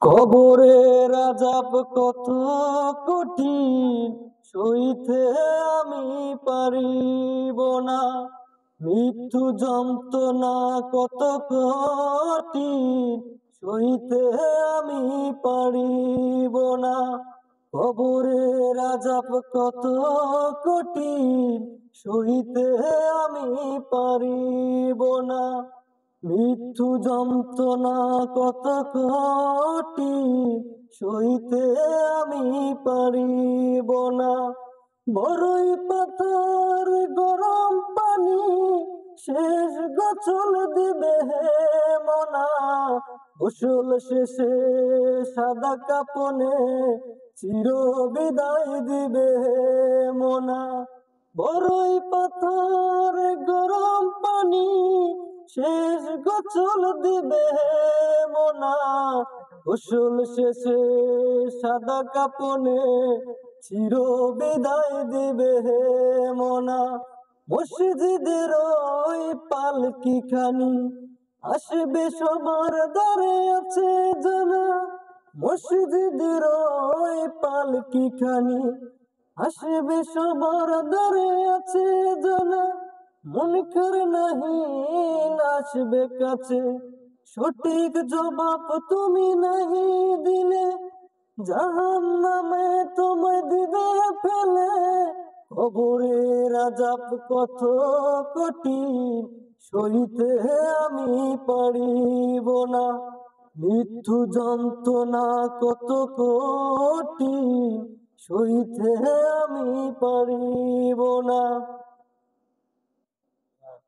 কবরের আযাব কত কঠিন, সইতে আমি পারিব না। মৃত্যু যন্ত্রণা কত কঠিন, সইতে আমি পারিব না। কবরের আযাব কত কঠিন, সইতে আমি পারিব না। মৃত্যু যন্ত্রণা কত কঠিন, সইতে আমি পারিব না। বড়ই পাথর গরম পানি, শেষ গোসল দিবে হে মনা। গোসল শেষে সাদা কাপনে চির বিদায় দিবে হে মনা। বড়ই পাথর গরম পানি, শেষ গোসল দিবে হে মনা। গোসল শেষে সাদা কাপনে চির বিদায় দিবে হে মনা। মসজিদের ওই পালকি খানি আসবে সবার দ্বারে আছে জানা। মসজিদের ওই পালকি খানি আসবে সবার দ্বারে আছে জানা। মুনকার নাহি আসবে কাছে, সঠিক জবাব তুমি নাহি দিলে, জাহান্নামে তোমায় দিবে ফেলে। কবরের আযাব কত কঠিন, সইতে আমি পারিব না। মৃত্যু যন্ত্রণা কত কঠিন, সইতে আমি পারিব না।